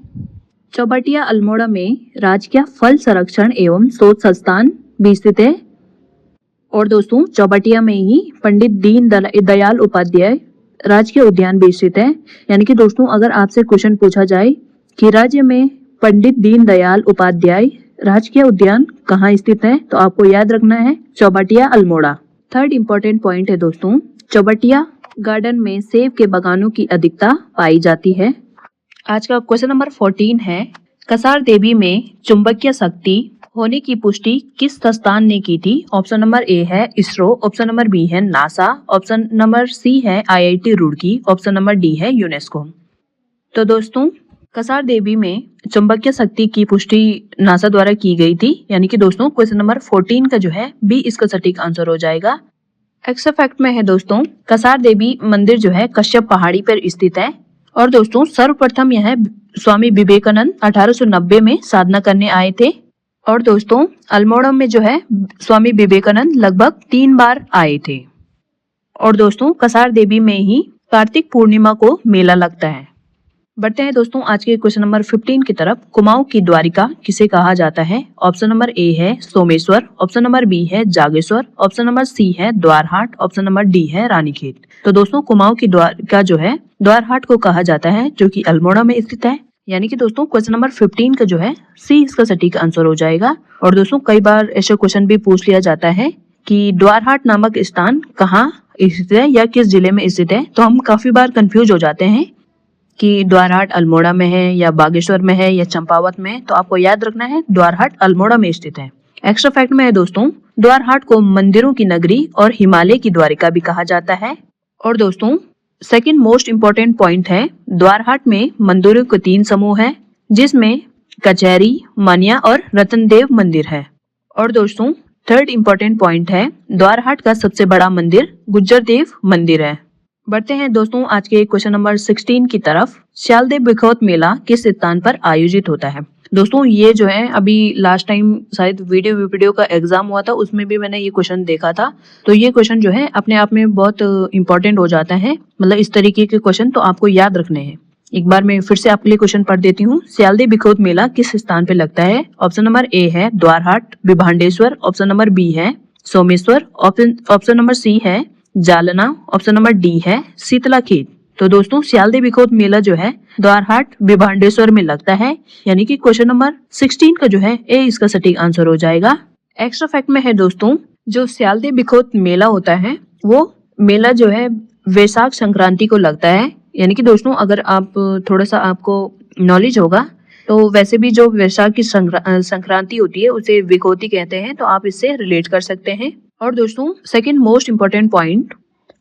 चौबटिया अल्मोड़ा में राजकीय फल संरक्षण एवं शोध संस्थान भी स्थित है। और दोस्तों चौबटिया में ही पंडित दीन दयाल उपाध्याय राजकीय उद्यान भी स्थित है। यानी कि दोस्तों अगर आपसे क्वेश्चन पूछा जाए कि राज्य में पंडित दीन दयाल उपाध्याय राजकीय उद्यान कहाँ स्थित है तो आपको याद रखना है Chaubatia Almora. Third important point है दोस्तों चौबटिया गार्डन में सेब के बागानों की अधिकता पाई जाती है। आज का क्वेश्चन नंबर 14 है कसार देवी में चुंबकीय शक्ति होने की पुष्टि किस संस्थान ने की थी? ऑप्शन नंबर ए है इसरो, ऑप्शन नंबर बी है नासा, ऑप्शन नंबर सी है IIT Roorkee, option number D है यूनेस्को। तो दोस्तों कसार देवी में चुंबकीय शक्ति की पुष्टि नासा द्वारा की गई थी। यानी कि दोस्तों क्वेश्चन नंबर 14 का जो है बी इसका सटीक आंसर हो जाएगा। एक्स्ट्रा फैक्ट में है दोस्तों कसार देवी मंदिर जो है कश्यप पहाड़ी पर स्थित है। और दोस्तों सर्वप्रथम यह स्वामी विवेकानंद 1890 में साधना करने आए थे। और दोस्तों अल्मोड़ा में जो है स्वामी विवेकानंद लगभग 3 बार आए थे। और दोस्तों कसार देवी में ही कार्तिक पूर्णिमा को मेला लगता है। बढ़ते हैं दोस्तों आज के क्वेश्चन नंबर 15 की तरफ। कुमाऊं की द्वारिका किसे कहा जाता है? ऑप्शन नंबर ए है सोमेश्वर, ऑप्शन नंबर बी है जागेश्वर, ऑप्शन नंबर सी है द्वारहाट, ऑप्शन नंबर डी है रानीखेत। तो दोस्तों कुमाऊं की द्वारिका जो है द्वारहाट को कहा जाता है जो कि अल्मोड़ा में स्थित है। यानी कि दोस्तों क्वेश्चन नंबर 15 का जो है सी इसका सटीक आंसर हो जाएगा। और दोस्तों कई बार ऐसा क्वेश्चन भी पूछ लिया जाता है कि द्वारहाट नामक स्थान कहाँ स्थित है या किस जिले में स्थित है। तो हम काफी बार कंफ्यूज हो जाते हैं कि द्वारहाट अल्मोड़ा में है या बागेश्वर में है या चंपावत में। तो आपको याद रखना है द्वारहाट अल्मोड़ा में स्थित है। एक्स्ट्रा फैक्ट में है दोस्तों, द्वारहाट को मंदिरों की नगरी और हिमालय की द्वारिका भी कहा जाता है। और दोस्तों सेकंड मोस्ट इम्पोर्टेंट पॉइंट है, द्वारहाट में मंदिरों के 3 समूह है जिसमें कचहरी, मानिया और रतनदेव मंदिर है। और दोस्तों थर्ड इम्पोर्टेंट पॉइंट है, द्वारहाट का सबसे बड़ा मंदिर गुज्जर देव मंदिर है। बढ़ते हैं दोस्तों आज के क्वेश्चन नंबर 16 की तरफ। श्यालदेव बिखौत मेला किस स्थान पर आयोजित होता है। दोस्तों ये जो है अभी लास्ट टाइम शायद वीडियो का एग्जाम हुआ था, उसमें भी मैंने ये क्वेश्चन देखा था। तो ये क्वेश्चन जो है अपने आप में बहुत इंपॉर्टेंट हो जाता है, मतलब इस तरीके के क्वेश्चन तो आपको याद रखने हैं। एक बार मैं फिर से आपके लिए क्वेश्चन पढ़ देती हूँ। श्यालदेव बिखौत मेला किस स्थान पे लगता है। ऑप्शन नंबर ए है Dwarahat Vibhandeshwar, option number B है सोमेश्वर, ऑप्शन नंबर सी है जालना, ऑप्शन नंबर डी है शीतलाखेत। तो दोस्तों श्यालदेव बिखौत मेला जो है द्वारहाट विभांडेश्वर में लगता है, यानी कि क्वेश्चन नंबर 16 का जो है ए इसका सटीक आंसर हो जाएगा। एक्स्ट्रा फैक्ट में है दोस्तों, जो श्यालदेव बिखौत मेला होता है वो मेला जो है वैशाख संक्रांति को लगता है। यानी कि दोस्तों अगर आप थोड़ा सा आपको नॉलेज होगा तो वैसे भी जो वैशाख की संक्रांति होती है उसे बिखौती कहते हैं, तो आप इससे रिलेट कर सकते हैं। और दोस्तों सेकंड मोस्ट इम्पोर्टेंट पॉइंट,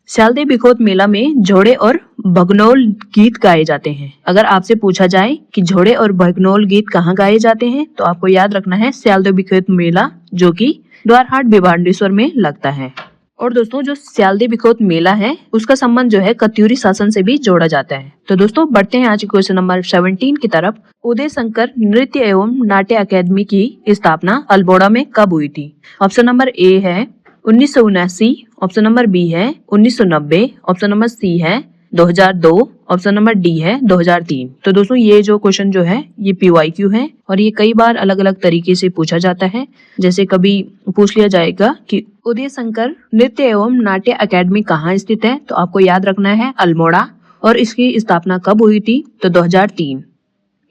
श्यालदेव बिखौत मेला में झोड़े और भगनोल गीत गाए जाते हैं। अगर आपसे पूछा जाए कि झोड़े और भगनोल गीत कहाँ गाए जाते हैं तो आपको याद रखना है श्यालदेव बिखौत मेला, जो कि द्वारहाट विभांडेश्वर में लगता है। और दोस्तों जो श्यालदेव बिखौत मेला है उसका संबंध जो है कत्यूरी शासन से भी जोड़ा जाता है। तो दोस्तों बढ़ते हैं आज क्वेश्चन नंबर 17 की तरफ। उदय शंकर नृत्य एवं नाट्य अकादमी की स्थापना अल्मोड़ा में कब हुई थी। ऑप्शन नंबर ए है 1979, ऑप्शन नंबर बी है 1990, ऑप्शन नंबर सी है 2002, ऑप्शन नंबर डी है 2003। तो दोस्तों ये जो क्वेश्चन जो है ये PYQ है और ये कई बार अलग अलग तरीके से पूछा जाता है। जैसे कभी पूछ लिया जाएगा कि उदय शंकर नृत्य एवं नाट्य अकादमी कहाँ स्थित है, तो आपको याद रखना है अल्मोड़ा, और इसकी स्थापना कब हुई थी तो 2003।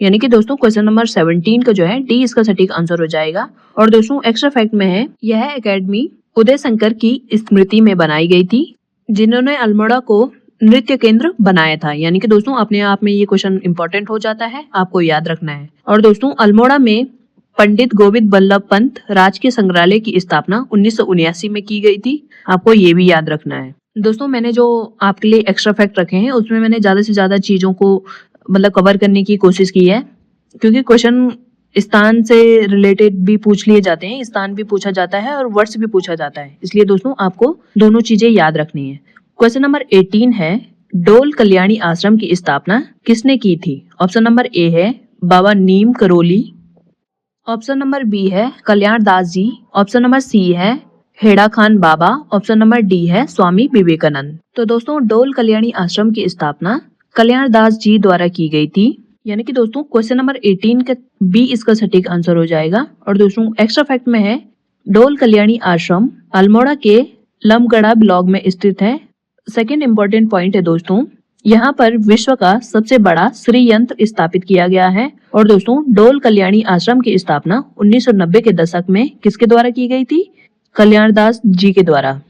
यानी कि दोस्तों क्वेश्चन नंबर 17 का जो है डी इसका सटीक आंसर हो जाएगा। और दोस्तों एक्स्ट्रा फैक्ट में है, यह एकेडमी उदय शंकर की स्मृति में बनाई गई थी जिन्होंने अल्मोड़ा को नृत्य केंद्र बनाया था। यानी कि दोस्तों अपने आप में ये क्वेश्चन इंपॉर्टेंट हो जाता है, आपको याद रखना है। और दोस्तों अल्मोड़ा में पंडित गोविंद बल्लभ पंत राजकीय संग्रहालय की स्थापना 1979 में की गई थी, आपको ये भी याद रखना है। दोस्तों मैंने जो आपके लिए एक्स्ट्रा फैक्ट रखे हैं उसमें मैंने ज्यादा से ज्यादा चीजों को मतलब कवर करने की कोशिश की है, क्योंकि क्वेश्चन स्थान से रिलेटेड भी पूछ लिए जाते हैं, स्थान भी पूछा जाता है और वर्ष भी पूछा जाता है, इसलिए दोस्तों आपको दोनों चीजें याद रखनी है। क्वेश्चन नंबर 18 है, डोल कल्याणी आश्रम की स्थापना किसने की थी। ऑप्शन नंबर ए है बाबा Neem Karoli, option number B है कल्याण Das ji, option number C है हेड़ा खान बाबा, ऑप्शन नंबर डी है स्वामी विवेकानंद। तो दोस्तों डोल कल्याणी आश्रम की स्थापना कल्याण दास जी द्वारा की गई थी। यानी कि दोस्तों क्वेश्चन नंबर 18 का बी इसका सटीक आंसर हो जाएगा। और दोस्तों एक्स्ट्रा फैक्ट में है, डोल कल्याणी आश्रम अल्मोड़ा के लमगढ़ा ब्लॉक में स्थित है। सेकंड इम्पोर्टेंट पॉइंट है दोस्तों, यहाँ पर विश्व का सबसे बड़ा श्री यंत्र स्थापित किया गया है। और दोस्तों डोल कल्याणी आश्रम की स्थापना 1990 के दशक में किसके द्वारा की गई थी, कल्याण दास जी के द्वारा।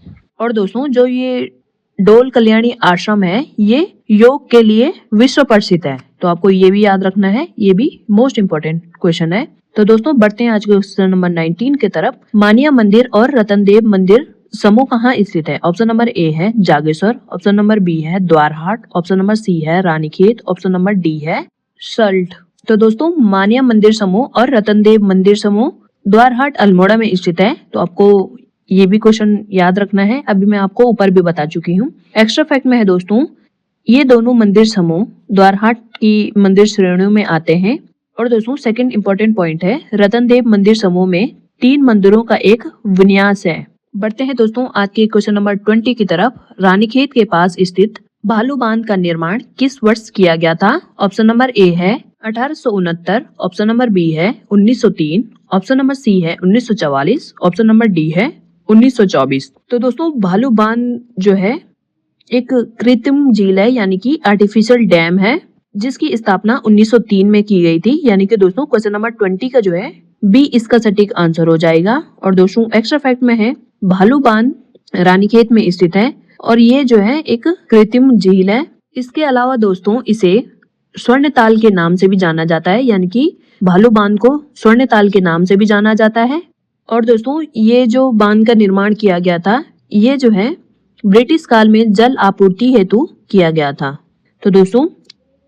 और दोस्तों जो ये डोल कल्याणी आश्रम है ये योग के लिए विश्व प्रसिद्ध है, तो आपको ये भी याद रखना है, ये भी मोस्ट इम्पोर्टेंट क्वेश्चन है। तो दोस्तों बढ़ते हैं आज के क्वेश्चन नंबर 19 की तरफ। मानिया मंदिर और रतनदेव मंदिर समूह कहाँ स्थित है। ऑप्शन नंबर ए है जागेश्वर, ऑप्शन नंबर बी है द्वारहाट, ऑप्शन नंबर सी है रानीखेत, ऑप्शन नंबर डी है सल्ट। तो दोस्तों मानिया मंदिर समूह और रतनदेव मंदिर समूह द्वारहाट अल्मोड़ा में स्थित है, तो आपको ये भी क्वेश्चन याद रखना है, अभी मैं आपको ऊपर भी बता चुकी हूँ। एक्स्ट्रा फैक्ट में है दोस्तों, ये दोनों मंदिर समूह द्वारहाट की मंदिर श्रेणियों में आते हैं। और दोस्तों सेकंड इम्पोर्टेंट पॉइंट है, रतनदेव मंदिर समूह में 3 मंदिरों का एक विन्यास है। बढ़ते हैं दोस्तों आज के क्वेश्चन नंबर 20 की तरफ। रानीखेत के पास स्थित भालू बांध का निर्माण किस वर्ष किया गया था। ऑप्शन नंबर ए है 1869, ऑप्शन नंबर बी है 1903, ऑप्शन नंबर सी है 1944, ऑप्शन नंबर डी है 1924। तो दोस्तों भालू बांध जो है एक कृत्रिम झील है, यानी कि आर्टिफिशियल डैम है, जिसकी स्थापना 1903 में की गई थी। यानी कि दोस्तों क्वेश्चन नंबर 20 का जो है बी इसका सटीक आंसर हो जाएगा। और दोस्तों एक्स्ट्रा फैक्ट में है भालू बांध रानीखेत में स्थित है और ये जो है एक कृत्रिम झील है। इसके अलावा दोस्तों इसे स्वर्णताल के नाम से भी जाना जाता है, यानी कि भालू बांध को स्वर्णताल के नाम से भी जाना जाता है। और दोस्तों ये जो बांध का निर्माण किया गया था ये जो है ब्रिटिश काल में जल आपूर्ति हेतु किया गया था। तो दोस्तों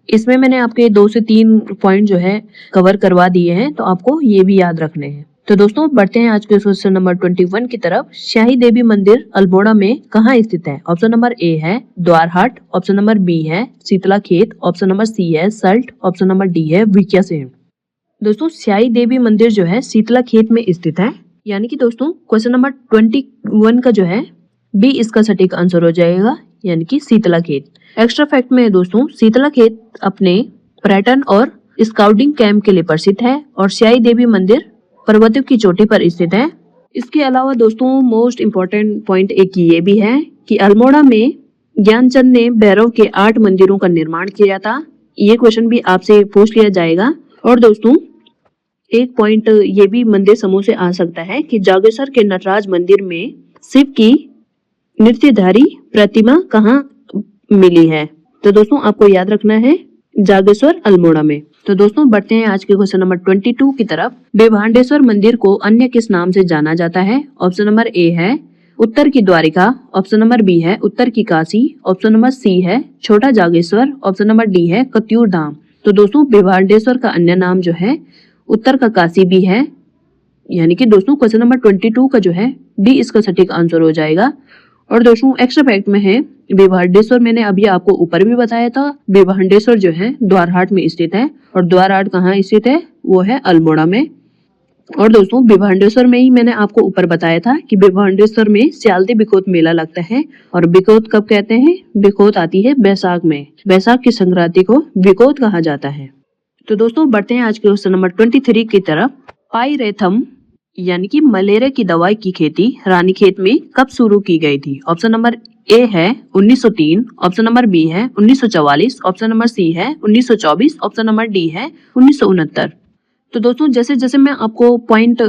इसमें मैंने आपके 2 से 3 पॉइंट जो है कवर करवा दिए हैं, तो आपको ये भी याद रखने हैं। तो दोस्तों बढ़ते हैं आज के क्वेश्चन नंबर 21 की तरफ। शाही देवी मंदिर अल्मोड़ा में कहाँ स्थित है? ऑप्शन नंबर ए है द्वारहाट, ऑप्शन नंबर बी है शीतला खेत, ऑप्शन नंबर सी है सल्ट, ऑप्शन नंबर डी है विक्यासेन। दोस्तों शाही देवी मंदिर जो है शीतला खेत में स्थित है। यानी कि दोस्तों क्वेश्चन नंबर 21 का जो है बी इसका सटीक आंसर हो जाएगा, यानी कि शीतला खेत। एक्स्ट्रा फैक्ट में है दोस्तों शीतला खेत अपने पर्यटन और स्काउटिंग कैंप के लिए प्रसिद्ध है और शाही देवी मंदिर पर्वतों की चोटी पर स्थित है। इसके अलावा दोस्तों मोस्ट इम्पोर्टेंट पॉइंट एक ये भी है कि अल्मोड़ा में ज्ञानचंद ने भैरव के 8 मंदिरों का निर्माण किया था। ये क्वेश्चन भी आपसे पूछ लिया जाएगा। और दोस्तों एक पॉइंट ये भी मंदिर समूह से आ सकता है कि जागेश्वर के नटराज मंदिर में शिव की नृत्यधारी प्रतिमा कहाँ मिली है? तो दोस्तों आपको याद रखना है जागेश्वर अल्मोड़ा में। तो दोस्तों बढ़ते हैं आज के क्वेश्चन नंबर 22 की तरफ। विभांडेश्वर मंदिर को अन्य किस नाम से जाना जाता है? ऑप्शन नंबर ए है उत्तर की द्वारिका, ऑप्शन नंबर बी है उत्तर की काशी, ऑप्शन नंबर सी है छोटा जागेश्वर, ऑप्शन नंबर डी है कत्यूर धाम। तो दोस्तों विभांडेश्वर का अन्य नाम जो है उत्तर का काशी भी है। यानी कि दोस्तों क्वेश्चन नंबर 22 का जो है डी इसका सटीक आंसर हो जाएगा। और दोस्तों एक्स्ट्रा फैक्ट में है विभांडेश्वर मैंने अभी आपको ऊपर भी बताया था, विभांडेश्वर जो है द्वारहाट में स्थित है और द्वारहाट कहाँ स्थित है? वो है अल्मोड़ा में। और दोस्तों विभांडेश्वर में ही मैंने आपको ऊपर बताया था कि विभांडेश्वर में स्यालदे बिकोत मेला लगता है। और बिकोत कब कहते हैं? बिकोत आती है बैसाख में। बैसाख की संक्रांति को बिकोत कहा जाता है। तो दोस्तों बढ़ते हैं आज के क्वेश्चन नंबर 23 की तरफ। पाइरेथम यानी कि मलेरिया की दवाई की खेती रानीखेत में कब शुरू की गई थी? ऑप्शन नंबर ए है 1903, ऑप्शन नंबर बी है 1944, ऑप्शन नंबर सी है 1924, ऑप्शन नंबर डी है 1969। तो दोस्तों जैसे जैसे मैं आपको पॉइंट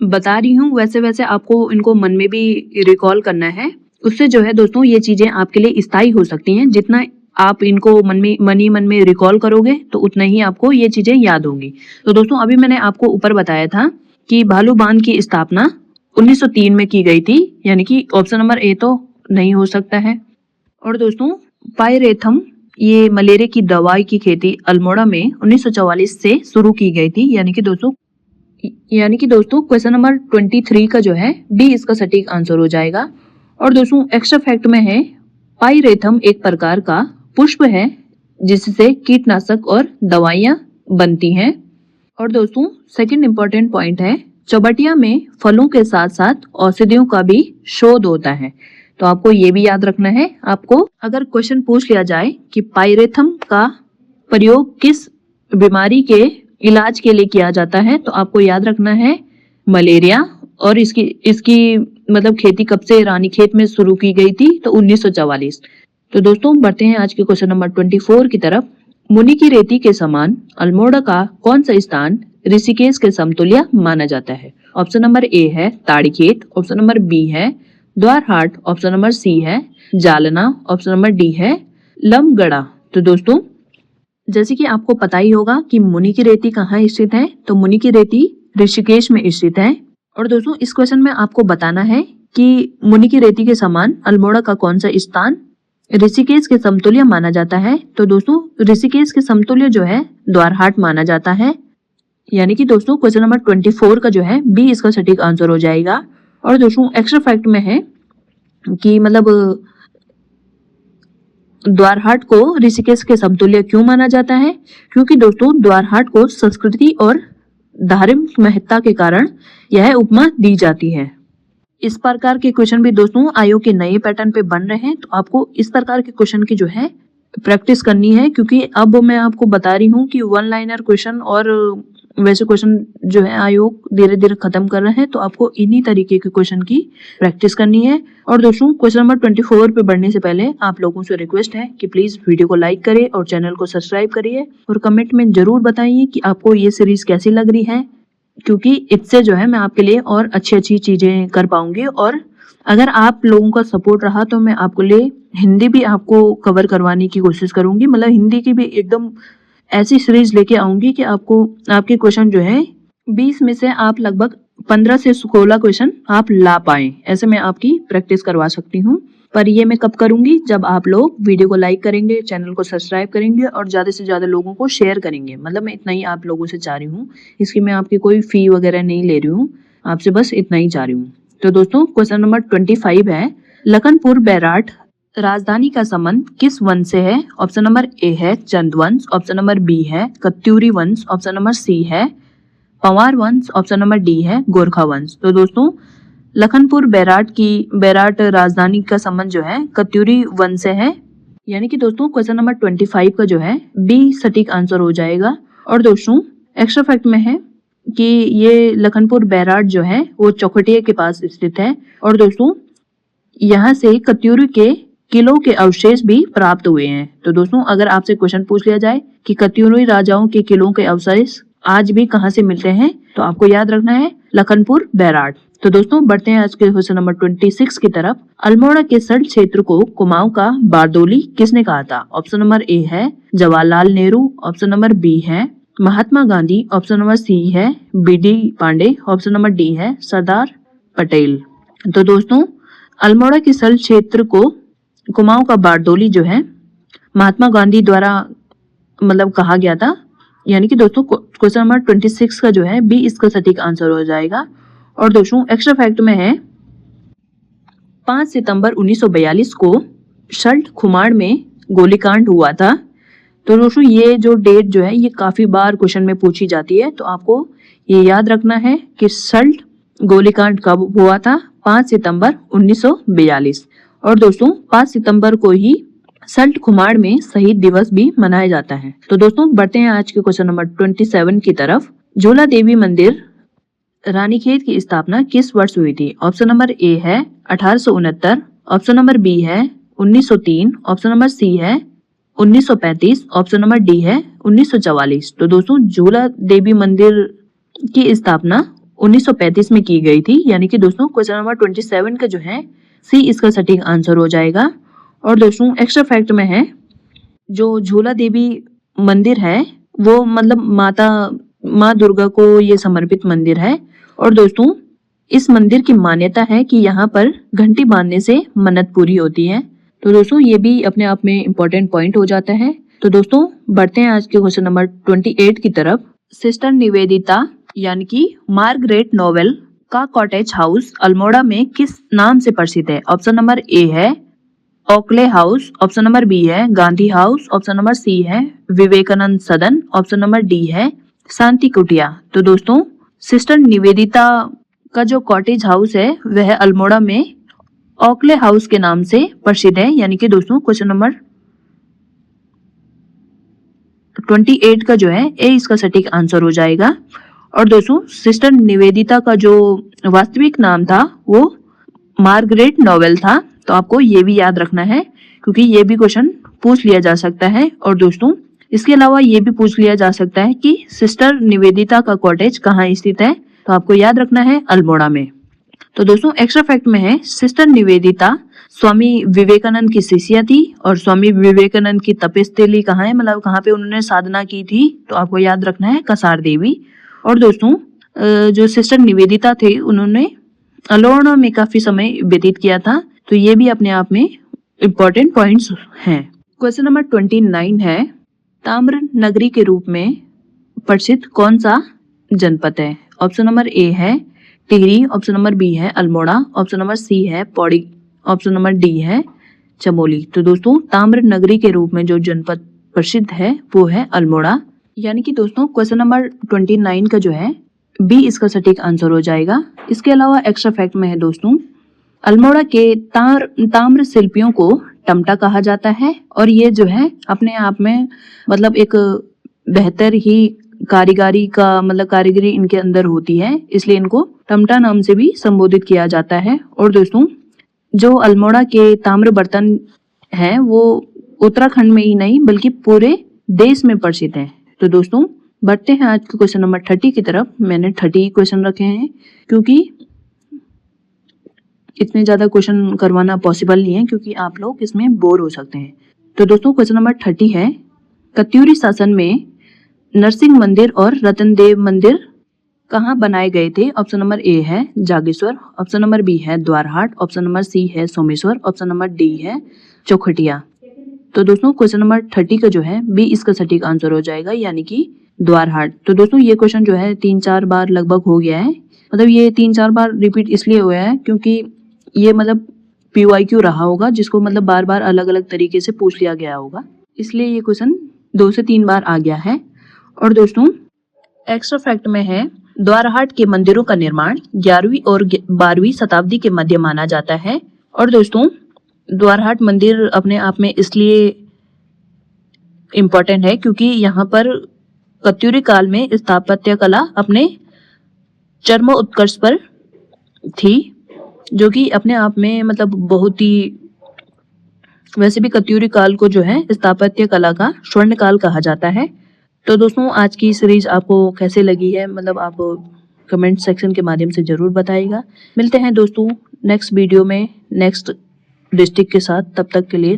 बता रही हूँ वैसे वैसे आपको इनको मन में भी रिकॉल करना है। उससे जो है दोस्तों ये चीजें आपके लिए स्थायी हो सकती हैं। जितना आप इनको मन में रिकॉल करोगे तो उतना ही आपको ये चीजें याद होंगी। तो दोस्तों अभी मैंने आपको ऊपर बताया था कि भालू बांध की स्थापना 1903 में की गई थी, यानी कि ऑप्शन नंबर ए तो नहीं हो सकता है। और दोस्तों पाइरेथम ये मलेरिया की दवाई की खेती अल्मोड़ा में 1944 से शुरू की गई थी। यानी कि दोस्तों क्वेश्चन नंबर 23 का जो है बी इसका सटीक आंसर हो जाएगा। और दोस्तों एक्स्ट्रा फैक्ट में है पाइरेथम एक प्रकार का पुष्प है जिससे कीटनाशक और दवाइयां बनती हैं। और दोस्तों सेकंड इम्पोर्टेंट पॉइंट है चौबटिया में फलों के साथ साथ औषधियों का भी शोध होता है। तो आपको ये भी याद रखना है। आपको अगर क्वेश्चन पूछ लिया जाए कि पाइरेथम का प्रयोग किस बीमारी के इलाज के लिए किया जाता है तो आपको याद रखना है मलेरिया। और इसकी मतलब खेती कब से रानीखेत में शुरू की गई थी? तो 1944। तो दोस्तों बढ़ते हैं आज के क्वेश्चन नंबर 24 की तरफ। मुनि की रेती के समान अल्मोड़ा का कौन सा स्थान ऋषिकेश के समतुल्य माना जाता है? ऑप्शन नंबर ए है ताड़ीखेत, ऑप्शन नंबर बी है द्वारहाट, ऑप्शन नंबर सी है जालना, ऑप्शन नंबर डी है लमगड़ा। तो दोस्तों जैसे कि आपको पता ही होगा कि मुनि की रेती कहाँ स्थित है, तो मुनि की रेती ऋषिकेश में स्थित है। और दोस्तों इस क्वेश्चन में आपको बताना है कि मुनि की रेती के समान अल्मोड़ा का कौन सा स्थान ऋषिकेश के समतुल्य माना जाता है। तो दोस्तों ऋषिकेश के समतुल्य जो है द्वारहाट माना जाता है। यानी कि दोस्तों क्वेश्चन नंबर 24 का जो है बी इसका सटीक आंसर हो जाएगा। और दोस्तों एक्स्ट्रा फैक्ट में है कि मतलब द्वारहाट को ऋषिकेश के समतुल्य क्यों माना जाता है? क्योंकि दोस्तों द्वारहाट को संस्कृति और धार्मिक महत्ता के कारण यह उपमा दी जाती है। इस प्रकार के क्वेश्चन भी दोस्तों आयोग के नए पैटर्न पे बन रहे हैं, तो आपको इस प्रकार के क्वेश्चन की जो है प्रैक्टिस करनी है। क्योंकि अब मैं आपको बता रही हूँ कि वन लाइनर क्वेश्चन और वैसे क्वेश्चन जो है आयोग धीरे धीरे खत्म कर रहे हैं, तो आपको इन्हीं तरीके के क्वेश्चन की प्रैक्टिस करनी है। और दोस्तों क्वेश्चन नंबर 24 पे बढ़ने से पहले आप लोगों से रिक्वेस्ट है कि प्लीज वीडियो को लाइक करिए और चैनल को सब्सक्राइब करिए और कमेंट में जरूर बताइए कि आपको ये सीरीज कैसी लग रही है, क्योंकि इससे जो है मैं आपके लिए और अच्छी चीजें कर पाऊंगी। और अगर आप लोगों का सपोर्ट रहा तो मैं आपके लिए हिंदी भी आपको कवर करवाने की कोशिश करूंगी, मतलब हिंदी की भी एकदम ऐसी सीरीज लेके आऊंगी कि आपको आपके क्वेश्चन जो है 20 में से आप लगभग 15 से 16 क्वेश्चन आप ला पाए, ऐसे मैं आपकी प्रैक्टिस करवा सकती हूँ। पर ये मैं कब करूंगी, जब आप लोग वीडियो को लाइक करेंगे, चैनल को सब्सक्राइब करेंगे और ज्यादा से ज्यादा लोगों को शेयर करेंगे। मतलब मैं इतना ही आप लोगों से चाह रही हूँ, इसकी मैं आपकी कोई फी वगैरह नहीं ले रही हूँ, आपसे बस इतना ही चाह रही हूँ। तो दोस्तों क्वेश्चन नंबर 25 है, लखनपुर बैराट राजधानी का संबंध किस वंश से है? ऑप्शन नंबर ए है चंद वंश, ऑप्शन नंबर बी है कत्यूरी वंश, ऑप्शन नंबर सी है पंवार वंश, ऑप्शन नंबर डी है गोरखा वंश। तो दोस्तों लखनपुर बैराट राजधानी का संबंध जो है कत्यूरी वंश से है, यानी कि दोस्तों क्वेश्चन नंबर 25 का जो है बी सटीक आंसर हो जाएगा। और दोस्तों एक्स्ट्रा फैक्ट में है कि ये लखनपुर बैराट जो है वो चौखटिया के पास स्थित है। और दोस्तों यहाँ से कत्यूरी के किलों के अवशेष भी प्राप्त हुए हैं। तो दोस्तों अगर आपसे क्वेश्चन पूछ लिया जाए कि कत्यूरी राजाओं के किलों के अवशेष आज भी कहाँ से मिलते हैं, तो आपको याद रखना है लखनपुर बैराट। तो दोस्तों बढ़ते हैं आज के क्वेश्चन नंबर 26 की तरफ। अल्मोड़ा के सल्ट क्षेत्र को कुमाऊं का बारदोली किसने कहा था? ऑप्शन नंबर ए है Jawaharlal Nehru, option number B है Mahatma Gandhi, option number C है B D. Pande, option number D है सरदार पटेल। तो दोस्तों अल्मोड़ा के सल्ट क्षेत्र को कुमाऊं का बारदोली जो है महात्मा गांधी द्वारा मतलब कहा गया था, यानी कि दोस्तों क्वेश्चन नंबर 26 का जो है बी इसका सटीक आंसर हो जाएगा। और दोस्तों एक्स्ट्रा फैक्ट में है 5 सितंबर 1942 को सल्ट खुमाड़ में गोलीकांड हुआ था। तो दोस्तों ये जो डेट जो है ये काफी बार क्वेश्चन में पूछी जाती है, तो आपको ये याद रखना है कि सल्ट गोलीकांड कब हुआ था? 5 सितंबर 1942। और दोस्तों 5 सितंबर को ही सल्ट खुमाड़ में शहीद दिवस भी मनाया जाता है। तो दोस्तों बढ़ते हैं आज के क्वेश्चन नंबर 27 की तरफ। झूला देवी मंदिर रानीखेत की स्थापना किस वर्ष हुई थी? ऑप्शन नंबर ए है 1869, ऑप्शन नंबर बी है 1903, ऑप्शन नंबर सी है 1935, ऑप्शन नंबर डी है 1944। तो दोस्तों झूला देवी मंदिर की स्थापना 1935 में की गई थी, यानी कि दोस्तों क्वेश्चन नंबर 27 का जो है सी इसका सटीक आंसर हो जाएगा। और दोस्तों एक्स्ट्रा फैक्ट में है जो झूला देवी मंदिर है वो मतलब माँ दुर्गा को ये समर्पित मंदिर है। और दोस्तों इस मंदिर की मान्यता है कि यहाँ पर घंटी बांधने से मन्नत पूरी होती है। तो दोस्तों ये भी अपने आप में इम्पोर्टेंट पॉइंट हो जाता है। तो दोस्तों बढ़ते हैं आज के क्वेश्चन नंबर 28 की तरफ। सिस्टर निवेदिता यानी कि मार्गरेट नोवेल का कॉटेज हाउस अल्मोड़ा में किस नाम से प्रसिद्ध है? ऑप्शन नंबर ए है Oakley house, option number B है Gandhi house, option number C है विवेकानंद सदन, ऑप्शन नंबर डी है शांति कुटिया। तो दोस्तों सिस्टर निवेदिता का जो कॉटेज हाउस है वह अल्मोड़ा में ओकले हाउस के नाम से प्रसिद्ध है, यानी कि दोस्तों क्वेश्चन नंबर 28 का जो है ए इसका सटीक आंसर हो जाएगा। और दोस्तों सिस्टर निवेदिता का जो वास्तविक नाम था वो मार्गरेट नोवेल था, तो आपको ये भी याद रखना है क्योंकि ये भी क्वेश्चन पूछ लिया जा सकता है। और दोस्तों इसके अलावा ये भी पूछ लिया जा सकता है कि सिस्टर निवेदिता का कॉटेज कहाँ स्थित है, तो आपको याद रखना है अल्मोड़ा में। तो दोस्तों एक्स्ट्रा फैक्ट में है सिस्टर निवेदिता स्वामी विवेकानंद की शिष्या थी और स्वामी विवेकानंद की तपस्थली कहाँ है, मतलब कहाँ पे उन्होंने साधना की थी, तो आपको याद रखना है कसार देवी। और दोस्तों जो सिस्टर निवेदिता थे उन्होंने अल्मोड़ा में काफी समय व्यतीत किया था, तो ये भी अपने आप में इम्पोर्टेंट पॉइंट्स हैं। क्वेश्चन नंबर 29 है ताम्र नगरी के रूप में प्रसिद्ध कौन सा जनपद है? ऑप्शन नंबर ए है टिहरी, ऑप्शन नंबर बी है अल्मोड़ा, ऑप्शन नंबर सी है पौड़ी, ऑप्शन नंबर डी है चमोली। तो दोस्तों ताम्र नगरी के रूप में जो जनपद प्रसिद्ध है वो है अल्मोड़ा, यानी कि दोस्तों क्वेश्चन नंबर 29 का जो है बी इसका सटीक आंसर हो जाएगा। इसके अलावा एक्स्ट्रा फैक्ट में है दोस्तों अल्मोड़ा के ताम्र शिल्पियों को टमटा कहा जाता है और ये जो है अपने आप में मतलब एक बेहतर ही कारीगरी का मतलब कारीगरी इनके अंदर होती है, इसलिए इनको टमटा नाम से भी संबोधित किया जाता है। और दोस्तों जो अल्मोड़ा के ताम्र बर्तन हैं वो उत्तराखंड में ही नहीं बल्कि पूरे देश में प्रसिद्ध हैं। तो दोस्तों बढ़ते हैं आज के क्वेश्चन नंबर 30 की तरफ। मैंने 30 क्वेश्चन रखे हैं क्योंकि इतने ज़्यादा क्वेश्चन करवाना पॉसिबल नहीं है, क्योंकि आप लोग इसमें बोर हो सकते हैं। तो दोस्तों क्वेश्चन नंबर 30 है, कत्यूरी शासन में नरसिंह मंदिर और रतनदेव मंदिर कहाँ बनाए गए थे? ऑप्शन नंबर ए है जागेश्वर, ऑप्शन नंबर बी है द्वारहाट, ऑप्शन नंबर सी है सोमेश्वर, ऑप्शन नंबर डी है चौखटिया। तो दोस्तों क्वेश्चन नंबर 30 का जो है बी इसका सटीक आंसर हो जाएगा, यानी कि द्वारहाट। तो दोस्तों ये क्वेश्चन जो है 3-4 बार लगभग हो गया है, मतलब ये 3-4 बार रिपीट इसलिए हुआ है क्योंकि ये मतलब PYQ रहा होगा, जिसको मतलब बार बार अलग अलग तरीके से पूछ लिया गया होगा, इसलिए ये क्वेश्चन 2 से 3 बार आ गया है। और दोस्तों एक्स्ट्रा फैक्ट में है, द्वारहाट के मंदिरों का निर्माण 11वीं और 12वीं शताब्दी के मध्य माना जाता है। और दोस्तों द्वारहाट मंदिर अपने आप में इसलिए इम्पोर्टेंट है क्योंकि यहाँ पर कत्यूरी काल में स्थापत्य कला अपने चरम उत्कर्ष पर थी, जो कि अपने आप में मतलब बहुत ही, वैसे भी कत्यूरी काल को जो है स्थापत्य कला का स्वर्ण काल कहा जाता है। तो दोस्तों आज की सीरीज आपको कैसे लगी है, मतलब आप कमेंट सेक्शन के माध्यम से जरूर बताइएगा। मिलते हैं दोस्तों नेक्स्ट वीडियो में नेक्स्ट डिस्ट्रिक्ट के साथ, तब तक के लिए